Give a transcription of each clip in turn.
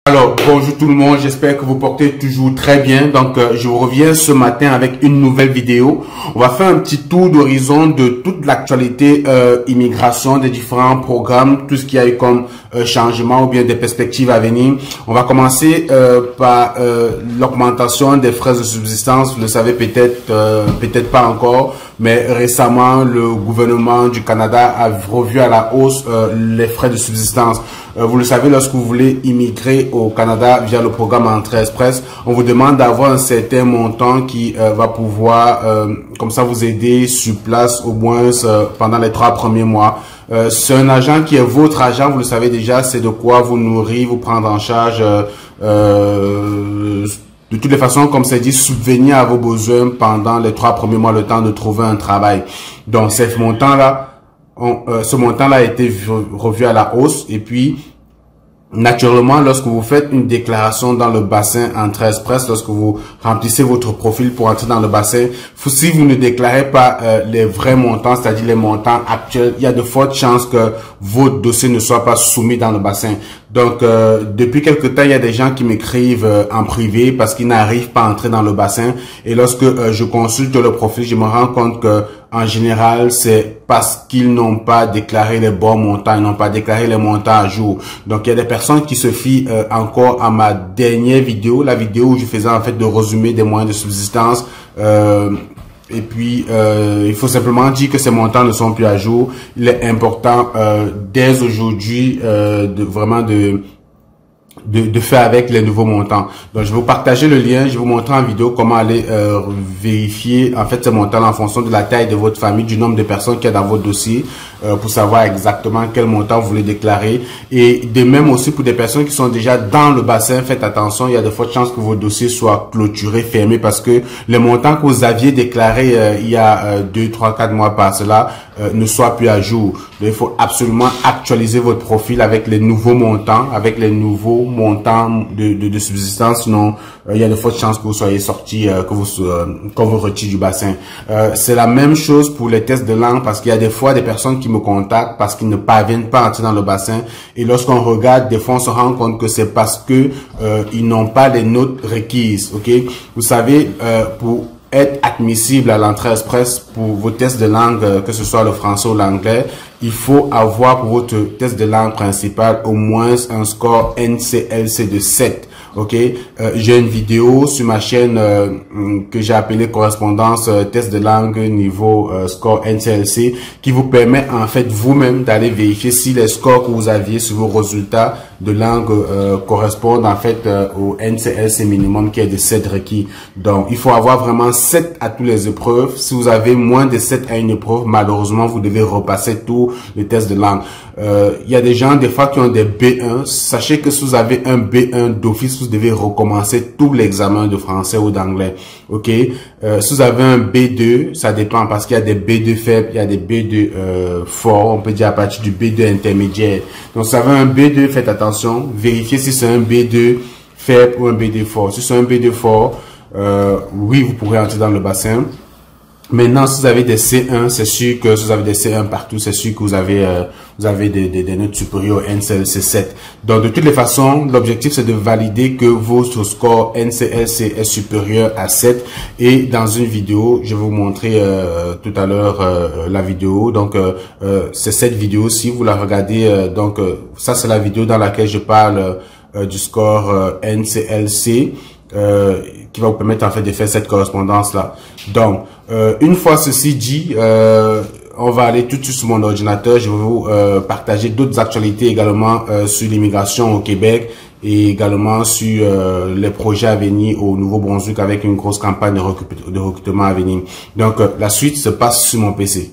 Alors, bonjour tout le monde, j'espère que vous portez toujours très bien. Donc, je vous reviens ce matin avec une nouvelle vidéo. On va faire un petit tour d'horizon de toute l'actualité immigration, des différents programmes, tout ce qu'il y a eu comme changement ou bien des perspectives à venir. On va commencer par l'augmentation des frais de subsistance. Vous le savez peut-être, peut-être pas encore, mais récemment, le gouvernement du Canada a revu à la hausse les frais de subsistance. Vous le savez, lorsque vous voulez immigrer au Canada via le programme Entrée Express, on vous demande d'avoir un certain montant qui va pouvoir, comme ça, vous aider sur place au moins pendant les 3 premiers mois. C'est un agent qui est votre agent, vous le savez déjà, c'est de quoi vous nourrir, vous prendre en charge, de toutes les façons, comme c'est dit, subvenir à vos besoins pendant les 3 premiers mois, le temps de trouver un travail. Donc, ce montant-là a été revu à la hausse et puis, naturellement, lorsque vous faites une déclaration dans le bassin Entrée Express, lorsque vous remplissez votre profil pour entrer dans le bassin, si vous ne déclarez pas les vrais montants, c'est-à-dire les montants actuels, il y a de fortes chances que votre dossier ne soit pas soumis dans le bassin. Donc, depuis quelque temps, il y a des gens qui m'écrivent en privé parce qu'ils n'arrivent pas à entrer dans le bassin. Et lorsque je consulte le profil, je me rends compte que en général, c'est parce qu'ils n'ont pas déclaré les bons montants, ils n'ont pas déclaré les montants à jour. Donc, il y a des personnes qui se fient encore à ma dernière vidéo, la vidéo où je faisais en fait de résumé des moyens de subsistance. Et puis, il faut simplement dire que ces montants ne sont plus à jour. Il est important dès aujourd'hui de faire avec les nouveaux montants. Donc, je vais vous partager le lien, je vais vous montrer en vidéo comment aller vérifier en fait ces montants en fonction de la taille de votre famille, du nombre de personnes qu'il y a dans votre dossier pour savoir exactement quel montant vous voulez déclarer. Et de même aussi pour des personnes qui sont déjà dans le bassin, faites attention, il y a de fortes chances que vos dossiers soient clôturés, fermés parce que les montants que vous aviez déclarés il y a 2, 3, 4 mois par cela ne soient plus à jour. Donc, il faut absolument actualiser votre profil avec les nouveaux montants, avec les nouveaux montants de subsistance, sinon il y a de fortes chances que vous soyez sorti, qu'on vous retire du bassin. C'est la même chose pour les tests de langue parce qu'il y a des fois des personnes qui me contactent parce qu'ils ne parviennent pas à entrer dans le bassin et lorsqu'on regarde, des fois on se rend compte que c'est parce que ils n'ont pas les notes requises. Ok, vous savez, pour être admissible à l'entrée express pour vos tests de langue, que ce soit le français ou l'anglais, il faut avoir pour votre test de langue principal au moins un score NCLC de 7. Ok, j'ai une vidéo sur ma chaîne que j'ai appelée correspondance test de langue niveau score NCLC qui vous permet en fait vous-même d'aller vérifier si les scores que vous aviez sur vos résultats de langue correspondent en fait au NCLC minimum qui est de 7 requis. Donc, il faut avoir vraiment 7 à toutes les épreuves. Si vous avez moins de 7 à une épreuve, malheureusement, vous devez repasser tout le test de langue. Il y a des gens, des fois, qui ont des B1. Sachez que si vous avez un B1 d'office, vous devez recommencer tout l'examen de français ou d'anglais. Ok. Si vous avez un B2, ça dépend parce qu'il y a des B2 faibles, il y a des B2 forts. On peut dire à partir du B2 intermédiaire. Donc, si vous avez un B2, faites attention. Vérifiez si c'est un B2 faible ou un B2 fort. Si c'est un B2 fort, oui, vous pourrez entrer dans le bassin. Maintenant, si vous avez des C1, c'est sûr que si vous avez des C1 partout, c'est sûr que vous avez des notes supérieures au NCLC 7. Donc, de toutes les façons, l'objectif, c'est de valider que votre score NCLC est supérieur à 7. Et dans une vidéo, je vais vous montrer tout à l'heure la vidéo. Donc, c'est cette vidéo, si vous la regardez, donc ça, c'est la vidéo dans laquelle je parle du score NCLC. Qui va vous permettre en fait de faire cette correspondance là. Donc, une fois ceci dit, on va aller tout de suite sur mon ordinateur. Je vais vous partager d'autres actualités également sur l'immigration au Québec et également sur les projets à venir au Nouveau-Brunswick avec une grosse campagne de recrutement à venir. Donc, la suite se passe sur mon PC.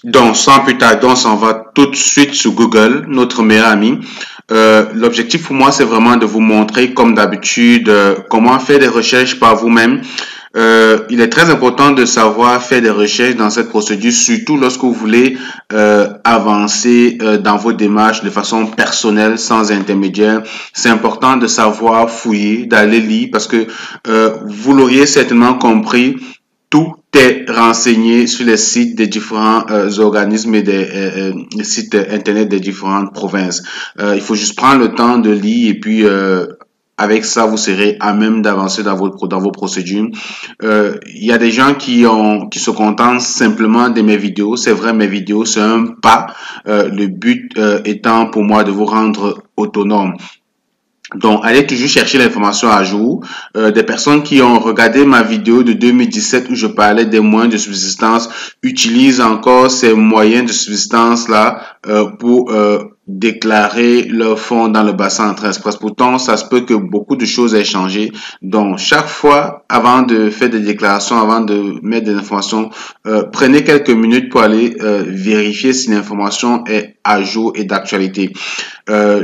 Donc, sans plus tarder, on s'en va tout de suite sur Google, notre meilleur ami. L'objectif pour moi, c'est vraiment de vous montrer, comme d'habitude, comment faire des recherches par vous-même. Il est très important de savoir faire des recherches dans cette procédure, surtout lorsque vous voulez avancer dans vos démarches de façon personnelle, sans intermédiaire. C'est important de savoir fouiller, d'aller lire, parce que vous l'auriez certainement compris, tout est renseigné sur les sites des différents organismes et des sites internet des différentes provinces. Il faut juste prendre le temps de lire et puis avec ça, vous serez à même d'avancer dans vos procédures. Il y a des gens qui se contentent simplement de mes vidéos. C'est vrai, mes vidéos, c'est un pas. Le but étant pour moi de vous rendre autonome. Donc, allez toujours chercher l'information à jour. Des personnes qui ont regardé ma vidéo de 2017 où je parlais des moyens de subsistance utilisent encore ces moyens de subsistance là pour déclarer leur fonds dans le bassin Entrée Express. Pourtant, ça se peut que beaucoup de choses aient changé. Donc, chaque fois, avant de faire des déclarations, avant de mettre des informations, prenez quelques minutes pour aller vérifier si l'information est à jour et d'actualité.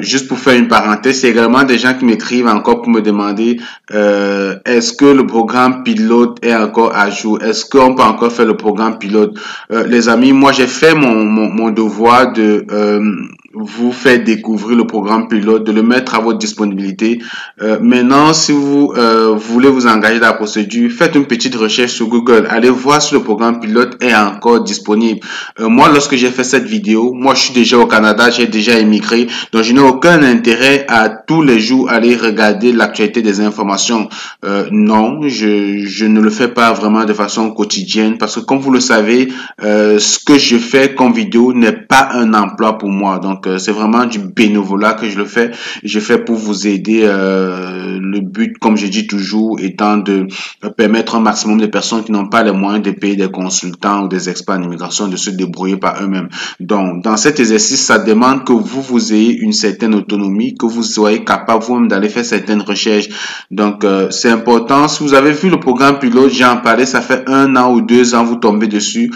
Juste pour faire une parenthèse, il y a également des gens qui m'écrivent encore pour me demander est-ce que le programme pilote est encore à jour? Est-ce qu'on peut encore faire le programme pilote? Les amis, moi j'ai fait mon devoir de vous faire découvrir le programme pilote, de le mettre à votre disponibilité. Maintenant, si vous voulez vous engager dans la procédure, faites une petite recherche sur Google. Allez voir si le programme pilote est encore disponible. Moi, lorsque j'ai fait cette vidéo, moi je suis déjà au Canada, j'ai déjà émigré, donc je n'ai aucun intérêt à tous les jours aller regarder l'actualité des informations. Non, je ne le fais pas vraiment de façon quotidienne parce que comme vous le savez, ce que je fais comme vidéo n'est pas un emploi pour moi. Donc c'est vraiment du bénévolat que je le fais. Je fais pour vous aider. Le but, comme je dis toujours, étant de permettre un maximum de personnes qui n'ont pas les moyens de payer des consultants ou des experts en immigration de se débrouiller par eux-mêmes. Donc, dans cet exercice, ça demande que vous ayez une certaine autonomie, que vous soyez capable vous-même d'aller faire certaines recherches. Donc, c'est important. Si vous avez vu le programme pilote, j'ai en parlé, ça fait 1 an ou 2 ans, vous tombez dessus.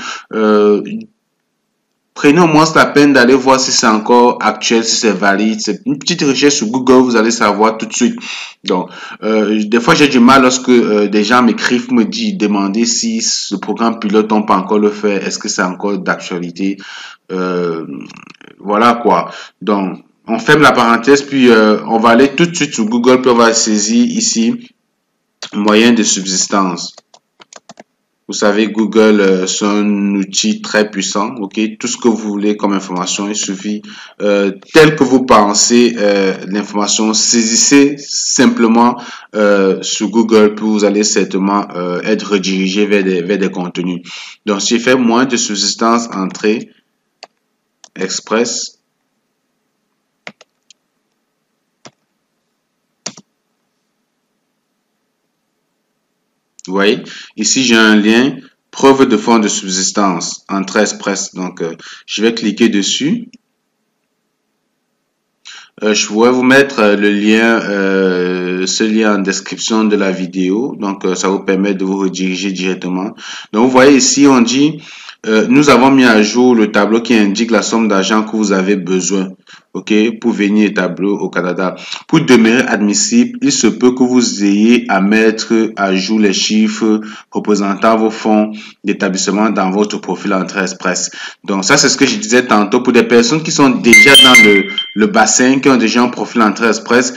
Prenez au moins la peine d'aller voir si c'est encore actuel, si c'est valide. C'est une petite recherche sur Google, vous allez savoir tout de suite. Donc, des fois, j'ai du mal lorsque des gens m'écrivent, me disent, demander si ce programme pilote, on peut encore le faire. Est-ce que c'est encore d'actualité? Voilà quoi. Donc, on ferme la parenthèse, puis on va aller tout de suite sur Google, puis on va saisir ici moyen de subsistance. Vous savez, Google, c'est un outil très puissant. Ok, tout ce que vous voulez comme information, il suffit, tel que vous pensez l'information, saisissez simplement sur Google, puis vous allez certainement être redirigé vers des contenus. Donc, si je fais moins de subsistance entrée express, vous voyez, ici j'ai un lien, preuve de fonds de subsistance, Entrée Express. Donc, je vais cliquer dessus. Je pourrais vous mettre le lien, ce lien en description de la vidéo. Donc, ça vous permet de vous rediriger directement. Donc, vous voyez ici, on dit, nous avons mis à jour le tableau qui indique la somme d'argent que vous avez besoin. Ok, pour venir établir au Canada. Pour demeurer admissible, il se peut que vous ayez à mettre à jour les chiffres représentant vos fonds d'établissement dans votre profil Entrée Express. Donc ça, c'est ce que je disais tantôt. Pour des personnes qui sont déjà dans le bassin, qui ont déjà un profil Entrée Express,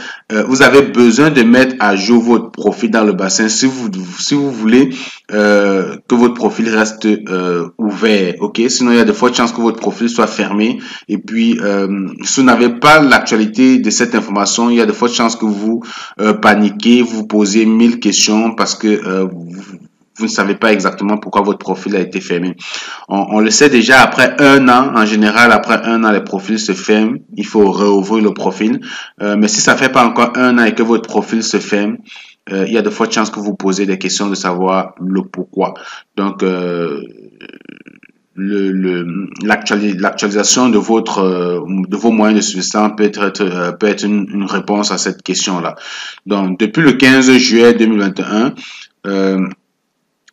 vous avez besoin de mettre à jour votre profil dans le bassin si vous voulez que votre profil reste ouvert. Ok, sinon il y a de fortes chances que votre profil soit fermé. Et puis si vous n'avez pas l'actualité de cette information, il y a de fortes chances que vous paniquez, vous posez 1000 questions parce que vous ne savez pas exactement pourquoi votre profil a été fermé. On le sait déjà, après 1 an, en général, après 1 an, les profils se ferment. Il faut réouvrir le profil. Mais si ça fait pas encore 1 an et que votre profil se ferme, il y a de fortes chances que vous posez des questions de savoir le pourquoi. Donc, l'actualisation de vos moyens de subsistance peut être une réponse à cette question-là. Donc, depuis le 15 juillet 2021,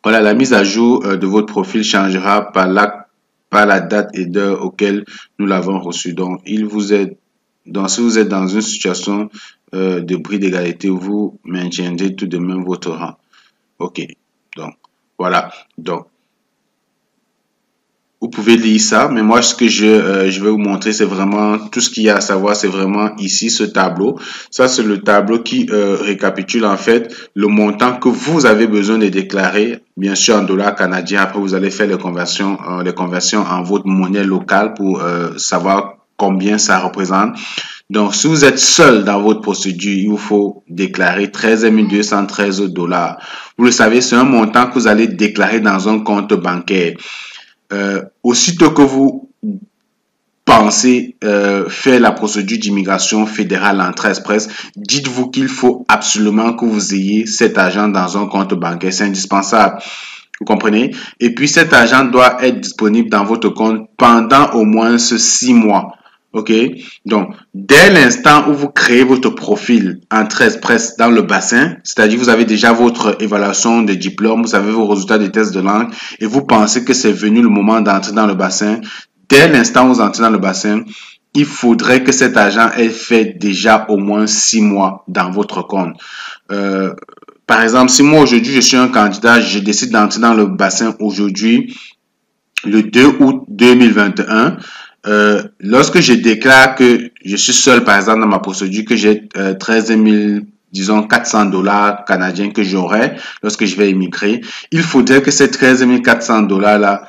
voilà, la mise à jour de votre profil changera par par la date et d'heure auquel nous l'avons reçu. Donc, il vous aide. Donc, si vous êtes dans une situation de bris d'égalité, vous maintiendrez tout de même votre rang. Ok. Donc, voilà. Donc, vous pouvez lire ça, mais moi, ce que je vais vous montrer, c'est vraiment tout ce qu'il y a à savoir, c'est vraiment ici, ce tableau. Ça, c'est le tableau qui récapitule en fait le montant que vous avez besoin de déclarer, bien sûr en dollars canadiens. Après, vous allez faire les conversions en votre monnaie locale pour savoir combien ça représente. Donc, si vous êtes seul dans votre procédure, il vous faut déclarer 13 213 $. Vous le savez, c'est un montant que vous allez déclarer dans un compte bancaire. Aussitôt que vous pensez faire la procédure d'immigration fédérale Entrée Express, dites-vous qu'il faut absolument que vous ayez cet argent dans un compte bancaire. C'est indispensable. Vous comprenez? Et puis cet argent doit être disponible dans votre compte pendant au moins 6 mois. Ok? Donc, dès l'instant où vous créez votre profil Entrée Express dans le bassin, c'est-à-dire vous avez déjà votre évaluation de diplôme, vous avez vos résultats des tests de langue et vous pensez que c'est venu le moment d'entrer dans le bassin, dès l'instant où vous entrez dans le bassin, il faudrait que cet argent ait fait déjà au moins 6 mois dans votre compte. Par exemple, si moi aujourd'hui je suis un candidat, je décide d'entrer dans le bassin aujourd'hui, le 2 août 2021, lorsque je déclare que je suis seul, par exemple, dans ma procédure, que j'ai 13 000, disons, 400 $ canadiens que j'aurai lorsque je vais immigrer, il faudrait que ces 13 400 $ là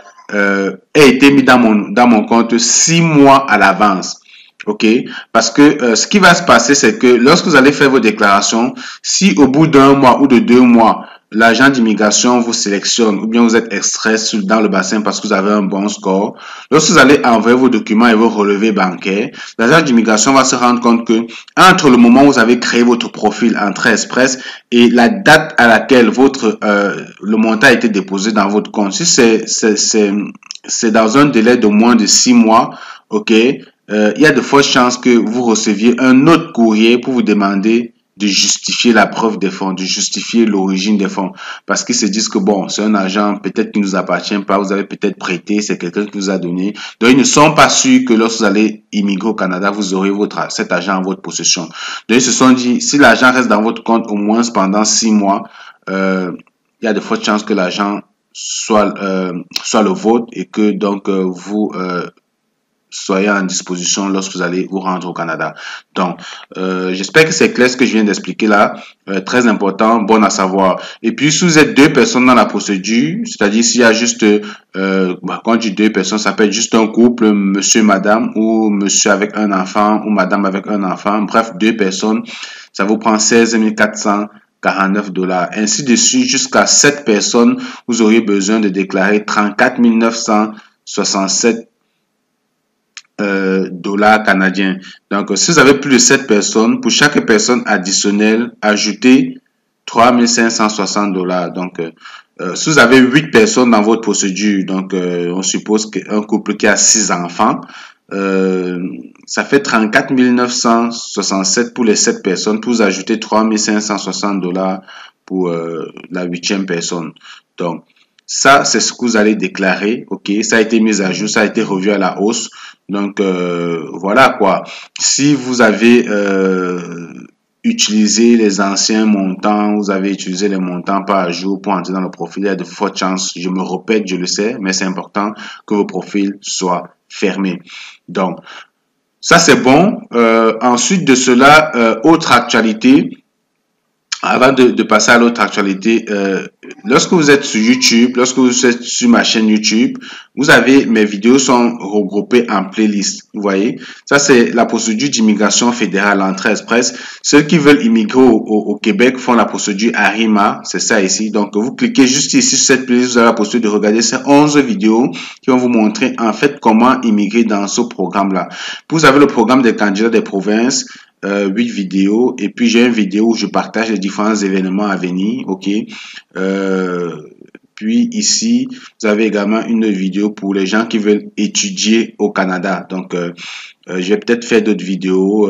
ait été mis dans mon compte 6 mois à l'avance. Ok, parce que ce qui va se passer, c'est que lorsque vous allez faire vos déclarations, si au bout d'un mois ou de 2 mois, l'agent d'immigration vous sélectionne ou bien vous êtes extrait dans le bassin parce que vous avez un bon score, lorsque vous allez envoyer vos documents et vos relevés bancaires, l'agent d'immigration va se rendre compte que entre le moment où vous avez créé votre profil Entrée Express et la date à laquelle le montant a été déposé dans votre compte, si c'est dans un délai de moins de 6 mois, ok, il y a de fortes chances que vous receviez un autre courrier pour vous demander de justifier la preuve des fonds, de justifier l'origine des fonds. Parce qu'ils se disent que bon, c'est un agent peut-être qui ne nous appartient pas, vous avez peut-être prêté, c'est quelqu'un qui vous a donné. Donc, ils ne sont pas sûrs que lorsque vous allez immigrer au Canada, vous aurez cet argent en votre possession. Donc, ils se sont dit, si l'argent reste dans votre compte au moins pendant 6 mois, il y a de fortes chances que l'argent soit le vôtre et que donc vous soyez en disposition lorsque vous allez vous rendre au Canada. Donc, j'espère que c'est clair ce que je viens d'expliquer là. Très important, bon à savoir. Et puis, si vous êtes 2 personnes dans la procédure, c'est-à-dire s'il y a juste, quand je dis 2 personnes, ça peut être juste un couple, monsieur, madame, ou monsieur avec un enfant, ou madame avec un enfant. Bref, 2 personnes, ça vous prend 16 449 $. Ainsi de suite, jusqu'à 7 personnes, vous auriez besoin de déclarer 34 967 $ canadiens. Donc, si vous avez plus de 7 personnes, pour chaque personne additionnelle, ajoutez 3 560 $. Donc, si vous avez 8 personnes dans votre procédure, donc on suppose qu'un couple qui a 6 enfants, ça fait 34 967 pour les 7 personnes, pour vous ajouter 3 560 $ pour la 8e personne. Donc, ça, c'est ce que vous allez déclarer, ok? Ça a été mis à jour, ça a été revu à la hausse. Donc, voilà quoi. Si vous avez utilisé les anciens montants, vous avez utilisé les montants par jour pour entrer dans le profil, il y a de fortes chances, je me répète, je le sais, mais c'est important que vos profils soient fermés. Donc, ça c'est bon. Ensuite de cela, autre actualité. Avant de passer à l'autre actualité, lorsque vous êtes sur YouTube, lorsque vous êtes sur ma chaîne YouTube, vous avez, mes vidéos sont regroupées en playlist. Vous voyez, ça c'est la procédure d'immigration fédérale Entrée Express. Ceux qui veulent immigrer au Québec font la procédure ARIMA, c'est ça ici. Donc vous cliquez juste ici sur cette playlist, vous avez la possibilité de regarder ces 11 vidéos qui vont vous montrer en fait comment immigrer dans ce programme-là. Vous avez le programme des candidats des provinces. 8 vidéos et puis j'ai une vidéo où je partage les différents événements à venir, ok. Puis ici vous avez également une vidéo pour les gens qui veulent étudier au Canada. Donc je vais peut-être faire d'autres vidéos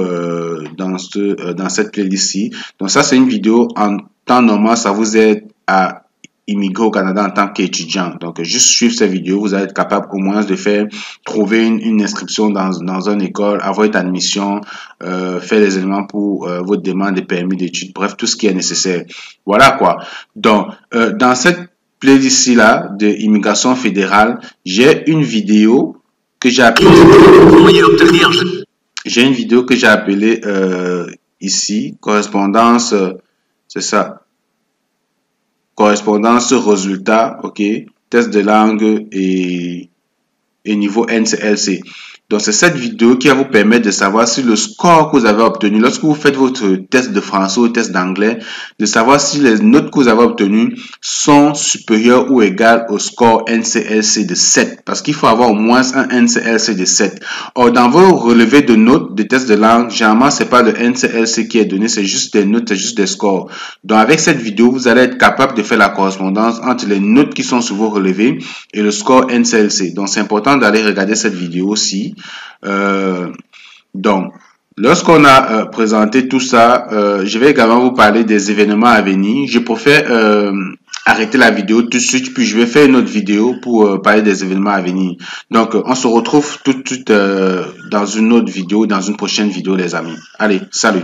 dans cette playlist-ci. Donc ça c'est une vidéo en temps normal, ça vous aide à immigrer au Canada en tant qu'étudiant. Donc, juste suivre ces vidéos, vous allez être capable au moins de faire, trouver une inscription dans une école, avoir une admission, faire les éléments pour votre demande de permis d'études, bref, tout ce qui est nécessaire. Voilà quoi. Donc, dans cette playlist-là de immigration fédérale, j'ai une vidéo que j'ai appelée... J'ai une vidéo que j'ai appelée ici, correspondance, c'est ça. Correspondance résultat, ok, test de langue et niveau NCLC. Donc, c'est cette vidéo qui va vous permettre de savoir si le score que vous avez obtenu lorsque vous faites votre test de français ou test d'anglais, de savoir si les notes que vous avez obtenues sont supérieures ou égales au score NCLC de 7. Parce qu'il faut avoir au moins un NCLC de 7. Or, dans vos relevés de notes de test de langue, généralement, c'est pas le NCLC qui est donné, c'est juste des notes, c'est juste des scores. Donc, avec cette vidéo, vous allez être capable de faire la correspondance entre les notes qui sont sur vos relevés et le score NCLC. Donc, c'est important d'aller regarder cette vidéo aussi. Donc, lorsqu'on a présenté tout ça, je vais également vous parler des événements à venir. Je préfère arrêter la vidéo tout de suite, puis je vais faire une autre vidéo pour parler des événements à venir. Donc, on se retrouve tout de suite dans une autre vidéo, dans une prochaine vidéo, les amis. Allez, salut!